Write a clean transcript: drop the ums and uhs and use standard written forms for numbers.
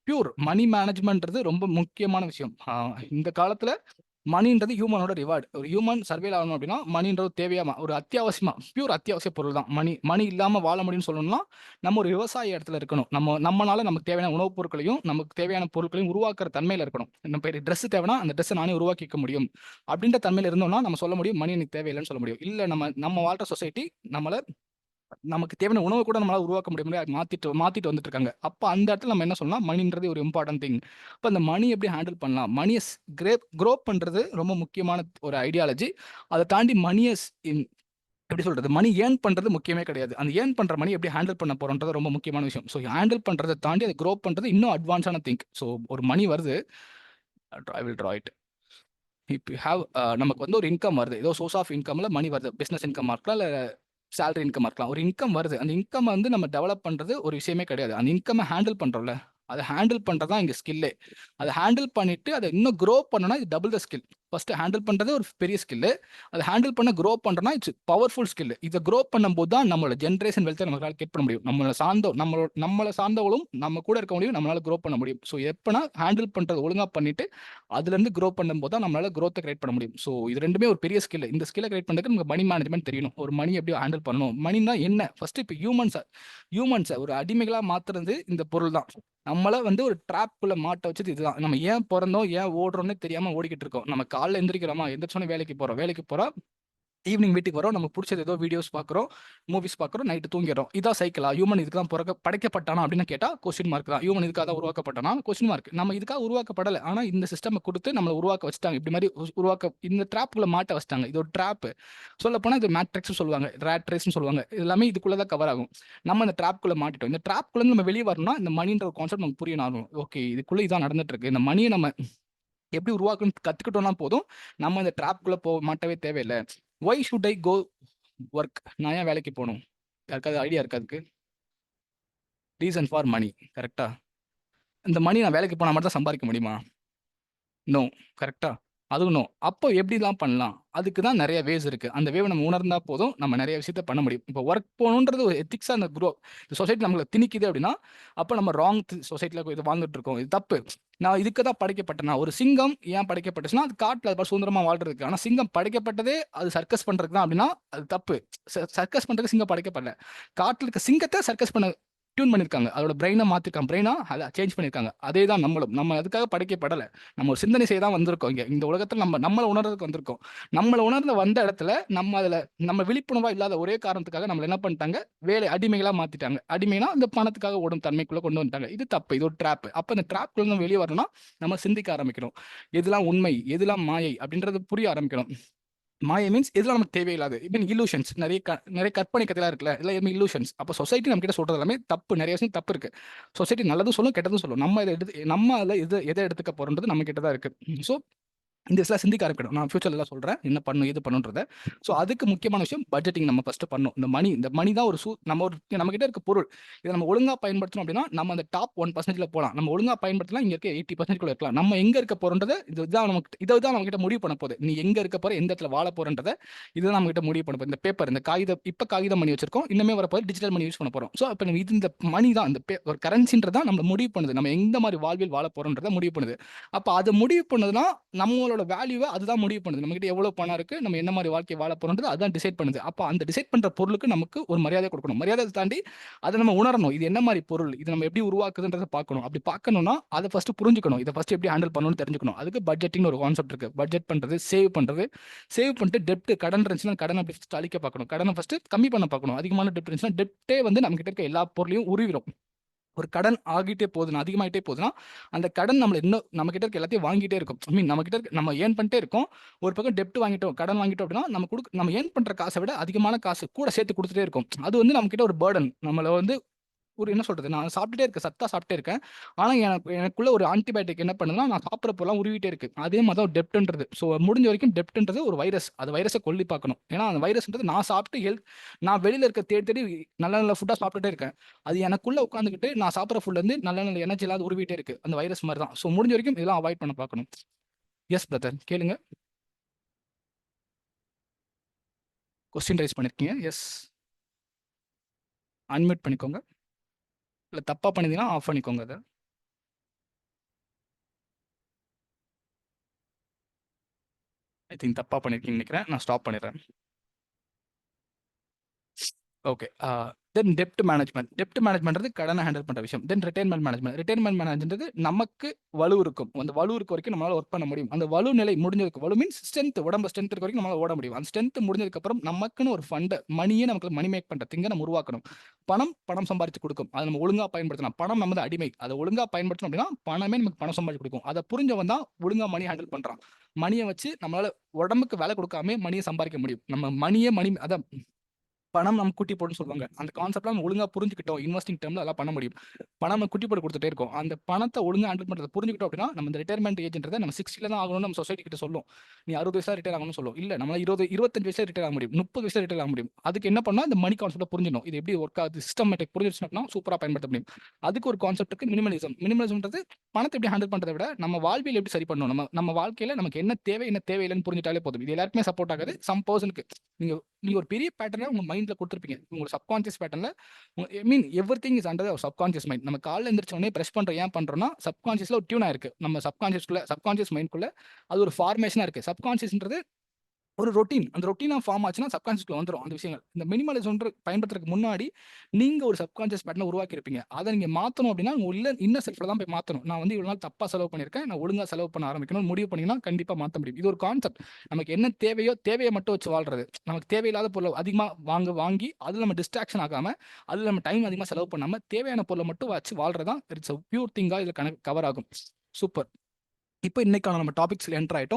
Pure மணி மேனேஜ்மெண்ட்றது ரொம்ப முக்கியமான விஷயம். இந்த காலத்துல மணின்றது ஹியூமனோட ரிவார்டு. ஒரு ஹியூமன் சர்வைவல் ஆகணும் அப்படின்னா மணின்றது தேவையாமா ஒரு அத்தியாவசியமா பியூர் அத்தியாவசிய பொருள் தான் மணி. மணி இல்லாம வாழ முடியும்னு சொல்லணும்னா நம்ம ஒரு விவசாய இடத்துல இருக்கணும். நம்மளால நமக்கு தேவையான உணவுப் பொருட்களையும் நமக்கு தேவையான பொருட்களையும் உருவாக்குற தன்மையில இருக்கணும். நம்ம பேர் ட்ரெஸ் தேவைன்னா அந்த ட்ரெஸ்ஸை நானே உருவாக்கிக்க முடியும் அப்படின்ற தன்மையில இருந்தோம்னா நம்ம சொல்ல முடியும் மணி எனக்கு தேவையில்லைன்னு சொல்ல முடியும். இல்ல நம்ம வாழ்ற சொசைட்டி நம்மள நமக்கு தேவையான உணவு கூட நம்மளால உருவாக்க முடியாது, மாத்திட்டு வந்துட்டு இருக்காங்க. அப்ப அந்த இடத்துல நம்ம என்ன சொல்லலாம், மணின்றது ஒரு இம்பார்ட்டன்ட் திங். அப்ப அந்த மணி எப்படி ஹேண்டில் பண்ணலாம், மணியை க்ரோ பண்றது ரொம்ப முக்கியமான ஒரு ஐடியாலஜி. அதை தாண்டி மணியை எப்படி சொல்றது, மணி ஏர்ன் பண்றது முக்கியமே கிடையாது. அந்த ஏர்ன் பண்ற மணி எப்படி ஹேண்டில் பண்ண போறோம்ன்றது ரொம்ப முக்கியமான விஷயம். ஸோ ஹேண்டில் பண்றதை தாண்டி அதை க்ரோ பண்றது இன்னும் அட்வான்ஸான திங்க். ஸோ ஒரு மணி வருது, ஐ வில் ட்ரா இட். இப்போ ஹேவ் நமக்கு வந்து ஒரு இன்கம் வருது, ஏதோ சோர்ஸ் ஆஃப் இன்கம்ல மணி வருது. பிஸ்னஸ் இன்கம் இருக்கலாம், இல்லை சேலரி இன்கம் இருக்கலாம். ஒரு இன்கம் வருது, அந்த இன்கம் வந்து நம்ம டெவலப் பண்றது ஒரு விஷயமே கிடையாது. அந்த இன்கம் ஹேண்டில் பண்றோம்ல, அதை ஹேண்டில் பண்றது தான் இங்க ஸ்கில்லே. அதை ஹேண்டில் பண்ணிட்டு அதை இன்னும் க்ரோ பண்ணனா இது double the skill. First handle பண்றது ஒரு பெரிய ஸ்கில், அதை ஹேண்டில் பண்ண க்ரோ பண்றனா இட்ஸ் பவர்ஃபுல் ஸ்கில். இதை க்ரோ பண்ணும்போது தான் நம்மளோட ஜென்ரேஷன் வெல்த்தை நம்மளால கெட் பண்ண முடியும். நம்மளை சார்ந்தவங்களும் நம்ம கூட இருக்க முடியும், நம்மளால க்ரோ பண்ண முடியும். ஸோ எப்பனா ஹேண்டில் பண்றது ஒழுங்கா பண்ணிட்டு அதுல இருந்து க்ரோ பண்ணும்போது தான் நம்மளால க்ரோத்தை கிரியேட் பண்ண முடியும். ஸோ இது ரெண்டுமே ஒரு பெரிய ஸ்கில். இந்த ஸ்கில்லை கிரியேட் பண்ணுறதுக்கு நமக்கு மணி மேனேஜ்மெண்ட் தெரியணும். ஒரு மணி எப்படி ஹேண்டில் பண்ணணும், மணினா என்ன ஃபர்ஸ்ட். இப்போ ஹியூமன்ஸை ஒரு அடிமைகளா மாத்துறது இந்த பொருள் தான். நம்மள வந்து ஒரு ட்ராப்குள்ள மாட்ட வச்சது இதுதான். நம்ம ஏன் பிறந்தோம், ஏன் ஓடுறோம்னு தெரியாம ஓடிக்கிட்டு இருக்கோம். நம்ம காலைல எந்திரிக்கிறோமா, எந்திரிச்சோன்னே வேலைக்கு போறோம், ஈவினிங் வீட்டுக்கு வரோம், நமக்கு பிடிச்சது ஏதோ வீடியோஸ் பார்க்குறோம், மூவிஸ் பார்க்குறோம், நைட்டு தூங்கிடுறோம். இதான் சைக்கிளா? ஹியூமன் இதுக்கு தான் படைக்கப்பட்டானா அப்படின்னு கேட்டால் கொஸ்டின் மார்க் தான். ஹியூமன் இதுக்காக தான் உருவாக்கப்பட்டானா கொஸ்டின் மார்க். நம்ம இதுக்காக உருவாக்கப்படலை, ஆனால் இந்த சிஸ்டம் கொடுத்து நம்மளை உருவாக்க வச்சுட்டாங்க. இப்படி மாதிரி இந்த ட்ராப்புக்குள்ள மாட்ட வச்சுட்டாங்க. இது ஒரு ட்ராப். சொல்லப்போனால் இது மேட்ரிக்ஸ் சொல்லுவாங்க, ரேட் ரேஸ்னு சொல்லுவாங்க. இது எல்லாமே இதுக்குள்ளே தான் கவர் ஆகும். நம்ம இந்த ட்ராப்புக்குள்ள மாட்டிட்டோம். இந்த ட்ராப்புக்குள்ள நம்ம வெளியே வரணும்னா இந்த மணின்ற ஒரு கான்செப்ட் நமக்கு புரியணும். ஓகே, இதுக்குள்ளே இதான் நடந்துட்டு இருக்கு. இந்த மணியை நம்ம எப்படி உருவாக்கணும்னு கத்துக்கிட்டோம்னா போதும், நம்ம இந்த ட்ராப்குள்ள மாட்டவே தேவையில்லை. Why should I go work? நான் ஏன் வேலைக்கு போகணும்? யாருக்காவது ஐடியா இருக்கா அதுக்கு? Reason for money. கரெக்டா? இந்த மணி நான் வேலைக்கு போனால் மட்டும் தான் சம்பாதிக்க முடியுமா? நோ. கரெக்டா? அதுவும் நோ. அப்போ எப்படிலாம் பண்ணலாம்? அதுக்கு தான் நிறைய வேஸ் இருக்கு. அந்த வேவை நம்ம உணர்ந்தா போதும், நம்ம நிறைய விஷயத்த பண்ண முடியும். இப்போ ஒர்க் போகணுன்றது ஒரு எத்திக்ஸா அந்த இந்த சொசைட்டி நம்மள திணிக்குது அப்படின்னா, அப்போ நம்ம ராங் சொசைட்டில இது வாழ்ந்துட்டு இருக்கோம். இது தப்பு. நான் இதுக்கு தான் படைக்கப்பட்டேனா? ஒரு சிங்கம் ஏன் படைக்கப்பட்டுச்சுன்னா, அது காட்டுல அது சுதந்திரமா வாழ்றதுக்கு. ஆனா சிங்கம் படைக்கப்பட்டதே அது சர்க்கஸ் பண்றதுக்கு தான் அப்படின்னா, அது தப்பு. சர்க்கஸ் பண்றதுக்கு சிங்கம் படைக்கப்படல. காட்டுல இருக்க சிங்கத்தை சர்க்கஸ் பண்ண டியூன் பண்ணியிருக்காங்க. அதோட பிரெயினை மாத்திருக்காங்க. பிரெயினா அதை சேஞ்ச் பண்ணியிருக்காங்க. அதே தான் நம்மளும். நம்ம அதுக்காக படைக்கப்படலை. நம்ம ஒரு சிந்தனை செய்ய தான் வந்திருக்கோம். இந்த உலகத்தில் நம்மளை உணர்றதுக்கு வந்திருக்கோம். நம்மளை உணர்ந்த வந்த இடத்துல நம்ம விழிப்புணர்வா இல்லாத ஒரே காரணத்துக்காக நம்மள என்ன பண்ணிட்டாங்க, வேலை அடிமைகளா மாத்திட்டாங்க. அடிமைனா இந்த பணத்துக்காக ஓடும் தன்மைக்குள்ள கொண்டு வந்துட்டாங்க. இது தப்பு. இது ஒரு ட்ராப். அப்ப இந்த ட்ராப்குள்ள நம்ம வெளியே வரணும்னா நம்ம சிந்திக்க ஆரம்பிக்கணும். எதுலாம் உண்மை, எதுலாம் மாயை அப்படின்றது புரிய ஆரம்பிக்கணும். மாயை மீன்ஸ் இதெல்லாம் நமக்கு தேவையில்லாது. இவன் இல்லூஷன்ஸ், நிறைய கற்பனை கதையெல்லாம் இருக்குல்ல, இதெல்லாம் எதுவுமே இல்லூஷன்ஸ். அப்போ சொசைட்டி நம்ம கிட்ட சொல்றது எல்லாமே தப்பு. நிறைய விஷயம் தப்பு இருக்கு. சொசைட்டி நல்லதும் சொல்லும், கெட்டதும் சொல்லும். நம்ம அதில் எதை எடுத்துக்க போறோன்றது நம்ம கிட்ட தான் இருக்கு. ஸோ இந்த விஷயம் சிந்திக்க ஆரம்பிக்கணும். நான் ஃபியூச்சர்ல எல்லாம் சொல்றேன், என்ன பண்ணும் ஏது பண்ணுன்றத. ஸோ அதுக்கு முக்கியமான விஷயம் பட்ஜெட்டிங் நம்ம ஃபர்ஸ்ட் பண்ணணும். இந்த மணி தான் நம்ம கிட்ட இருக்க பொருள். இதை நம்ம ஒழுங்கா பயன்படுத்தணும் அப்படின்னா நம்ம அந்த டாப் 1% போகலாம். நம்ம ஒழுங்கா பயன்படுத்தலாம், இங்க இருக்க 80% குள்ள இருக்கலாம். நம்ம எங்க இருக்க போறோன்றத இதை தான் நம்ம கிட்ட முடிவு பண்ண போகுது. நீ எங்க இருக்க போற, எந்த இடத்துல வாழ போறன்றத இதுதான் நம்ம கிட்ட முடிவு பண்ண போகுது. இந்த பேப்பர், இந்த காகிதம், இப்ப காகிதம் மணி வச்சிருக்கோம், இன்னுமே வரப்போது டிஜிட்டல் மணி யூஸ் பண்ண போறோம். ஸோ அப்ப இந்த மணி தான், ஒரு கரன்சின்றதான் நம்ம முடிவு பண்ணுது. நம்ம எந்த மாதிரி வாழ்வில் வாழ போறோன்றத முடிவு பண்ணுது. அப்ப அதை முடிவு பண்ணதுன்னா நம்மளோட வேல்யூவை அதுதான் முடிவு பண்ணுது. நம்ம கிட்ட எவ்வளவு பணம் இருக்கு, நம்ம என்ன மாதிரி வாழ்க்கை வாழ போறோம்ன்றது அதான் டிசைட் பண்ணுது. அப்ப அந்த டிசைட் பண்ற பொருளுக்கு நமக்கு ஒரு மரியாதை கொடுக்கணும். மரியாதை தாண்டி அதை நம்ம உணரணும். இது என்ன மாதிரி பொருள், இது நம்ம எப்படி உருவாக்குதுன்றதை பார்க்கணும். அப்படி பார்க்கணும்னா அதை ஃபர்ஸ்ட் புரிஞ்சுக்கணும். இதை ஃபர்ஸ்ட் எப்படி ஹேண்டில் பண்ணணும்னு தெரிஞ்சுக்கணும். அதுக்கு பட்ஜெட்டிங் ஒரு கான்செப்ட் இருக்கு. பட்ஜெட் பண்றது, சேவ் பண்ணிட்டு டெப்ட், கடன் இருந்துச்சுன்னா கடனை அப்படி ஃபர்ஸ்ட் அழிக்க பார்க்கணும். கடனை ஃபர்ஸ்ட் கம்மி பண்ண பார்க்கணும். அதிகமான டெப்ட் இருந்துச்சுன்னா டெப்டே வந்து நம்ம கிட்ட இருக்க எல்லா பொருளையும் உருவிடும். ஒரு கடன் ஆகிட்டே போகுதுன்னா, அதிகமாயிட்டே போகுதுன்னா, அந்த கடன் இன்னும் நம்ம கிட்ட இருக்க எல்லாத்தையும் வாங்கிட்டே இருக்கும். ஐ மீன் நம்ம கிட்ட நம்ம ஏர்ன் பண்ணிட்டே இருக்கோம். ஒரு பக்கம் டெப்ட் வாங்கிட்டோம், கடன் வாங்கிட்டோம் அப்படின்னா, நம்ம ஏர்ன் பண்ற காசை விட அதிகமான காசு கூட சேர்த்து கொடுத்துட்டே இருக்கும். அது வந்து நம்ம கிட்ட ஒரு பர்டன். நம்மள வந்து ஒரு என்ன சொல்றது, நான் சாப்பிட்டுட்டே இருக்கேன், சத்தா சாப்பிட்டே இருக்கேன். ஆனா எனக்குள்ள ஒரு ஆன்டிபயோட்டிக் என்ன பண்ணுதுன்னா, நான் சாப்பிட்றப்போலாம் உருவிட்டே இருக்கு. அதே மாதிரி தான் டெப்ட்ன்றது. ஸோ முடிஞ்ச வரைக்கும் டெப்ட்ன்றது ஒரு வைரஸ். அது வைரஸை கொல்லி பார்க்கணும். ஏன்னா அந்த வைரஸ்ன்றது நான் சாப்பிட்டு நான் வெளியில இருக்க தேடி தேடி நல்ல நல்ல ஃபுட்டா சாப்பிட்டுட்டே இருக்கேன். அது எனக்குள்ள உட்காந்துக்கிட்டு நான் சாப்பிட்ற ஃபுட்ல இருந்து நல்ல நல்ல எனர்ஜி இல்லாத உருவிட்டே இருக்கு. அந்த வைரஸ் மாதிரி தான். ஸோ முடிஞ்ச வரைக்கும் இதெல்லாம் அவாய்ட் பண்ண பார்க்கணும். எஸ் பிரதர், கேளுங்க. கொஸ்டின் ரைஸ் பண்ணிருக்கீங்க. எஸ், அன்மியூட் பண்ணிக்கோங்க. இல்லை தப்பா பண்ணிருந்தீங்கன்னா ஆஃப் பண்ணிக்கோங்க அதை. ஐ திங்க் தப்பா பண்ணியிருக்கீங்கன்னு நினைக்கிறேன். நான் ஸ்டாப் பண்ணிடுறேன். ஓகே. தென் டெப்ட் மேனேஜ்மெண்ட். டெப்ட் மேனேஜ்மெண்ட்றது கடனை ஹேண்டில் பண்ற விஷயம். தென் ரிட்டயர்மென்ட் மேனேஜ்மெண்ட். ரிட்டயர்மென்ட் மேனேஜ்மென்ட்றது நமக்கு வலு இருக்கும். அந்த வலு இருக்க வரைக்கும் நம்மளால ஒர்க் பண்ண முடியும். அந்த வலு நிலை முடிஞ்சதுக்கு வலு மீன்ஸ் ஸ்ட்ரென்த் உடம்பு ஸ்ட்ரென்த் இருக்க வரைக்கும் நம்மளால ஓட முடியும். அந்த ஸ்ட்ரென்த் முடிஞ்சதுக்கு அப்புறம் நமக்குன்னு ஒரு ஃபண்ட் மணியே நமக்கு மணி மேக் பண்ற திங்க நம்ம உருவாக்கணும். பணம் சம்பாரிச்சு கொடுக்கும். அதை நம்ம ஒழுங்கா பயன்படுத்தலாம். பணம் நமது அடிமை. அதை ஒழுங்கா பயன்படுத்தணும் அப்படின்னா பணமே நமக்கு பணம் சம்பாரிச்சு கொடுக்கும். அதை புரிஞ்சவன் தான் ஒழுங்கா மணி ஹேண்டில் பண்றான். மணியை வச்சு நம்மளால உடம்புக்கு வேலை கொடுக்காம மணியை சம்பாதிக்க முடியும். நம்ம மணியே மணி அதான் பணம் நம்ம குட்டி போடுன்னு சொல்லுவாங்க. அந்த கான்செப்ட்லாம் நம்ம ஒழுங்கா புரிஞ்சுக்கிட்டோம். இன்வெஸ்டிங் டேர்ம்ல அதெல்லாம் பண்ண முடியும். பணம் நம்ம குட்டி போட்டு கொடுத்துட்டே இருக்கும். அந்த பணத்தை ஒழுங்கா ஹேண்டில் பண்றத புரிஞ்சுக்கிட்டோம் அப்படின்னா, நம்ம இந்த ரிட்டயர்மென்ட் ஏஜ்ன்றத நம்ம 60ல தான் ஆகணும்னு நம்ம சொசைட்டி கிட்ட சொல்லும். நீ 60 வயசுல ரிட்டயர் ஆகணும்னு சொல்லும். இல்ல நம்மளால 20, 25 வயசுல ரிட்டயர் ஆக முடியும். 30 வயசுல ரிட்டயர் ஆக முடியும். அதுக்கு என்ன பண்ணா இந்த மணி கான்செப்ட்ட புரிஞ்சிடணும். இது எப்படி ஒர்க் ஆகுது, சிஸ்டமேட்டிக் புரிஞ்சிருச்சுனா அப்படின்னா சூப்பரா பயன்படுத்த முடியும். அதுக்கு ஒரு கான்செப்ட் இருக்கு மினிமலிசம். மினிமலிசம்ன்றது பணத்தை எப்படி ஹேண்டில் பண்றதை விட நம்ம வாழ்வியல் எப்படி சரி பண்ணணும். நம்ம வாழ்க்கையில நமக்கு என்ன தேவை, என்ன தேவையில்லைன்னு புரிஞ்சுட்டாலே போதும். இது எல்லாருக்குமே சப்போர்ட் ஆகாது. சம் பெர்சனுக்கு நீங்க நீங்க ஒரு பெரிய பேட்டர்னை உங்க மைண்ட்ல கொடுத்துருப்பீங்க. உங்க சப்கான்சியஸ் பேட்டர்ன்ல I mean everything is under our subconscious mind. நம்ம காலைல எந்திரிச்ச உடனே பிரஷ் பண்றோம். ஏன் பண்றோம்னா சப்கான்சியஸ்ல ஒரு டியூன் ஆயிருக்கு. நம்ம சப்கான்சியஸ் மைண்ட்குள்ள அது ஒரு ஃபார்மேஷனா இருக்கு. சப்கான்சியஸ்ன்றது ஒரு ரொட்டீன். அந்த ரொட்டீனா ஃபார்ம் ஆச்சுன்னா சப்கான்ஷியஸ்ல வந்துரும் அந்த விஷயங்கள். இந்த மினிமலிசம் பயன்படுத்துறதுக்கு முன்னாடி நீங்க ஒரு சப்கான்ஷியஸ் பேட்டர்ன உருவாக்கி இருப்பீங்க. அத நீங்க மாத்தணும் அப்படின்னா உள்ள இன்னர் செல்ஃப்ல தான் போய் மாத்தணும். நான் வந்து இவ்வளவு நாள் தப்பா செலவு பண்ணியிருக்கேன். நான் ஒழுங்கா செலவு பண்ண ஆரம்பிக்கணும்னு முடிவு பண்ணீங்கன்னா கண்டிப்பா மாத்த முடியும். இது ஒரு கான்செப்ட். நமக்கு என்ன தேவையோ தேவையை மட்டும் வச்சு வாழ்றது. நமக்கு தேவையில்லாத பொருளை அதிகமா வாங்கி அதுல நம்ம டிஸ்ட்ராக்ஷன் ஆகாம அதுல நம்ம டைம் அதிகமா செலவு பண்ணாம தேவையான பொருளை மட்டும் வச்சு வாழ்றதுதான் இட்ஸ் பியூர் திங்கா இதுல கவர் ஆகும். சூப்பர். இப்போ இன்னைக்கான நம்ம டாபிக்ஸ்ல என்டர் ஆயிட்டோம்.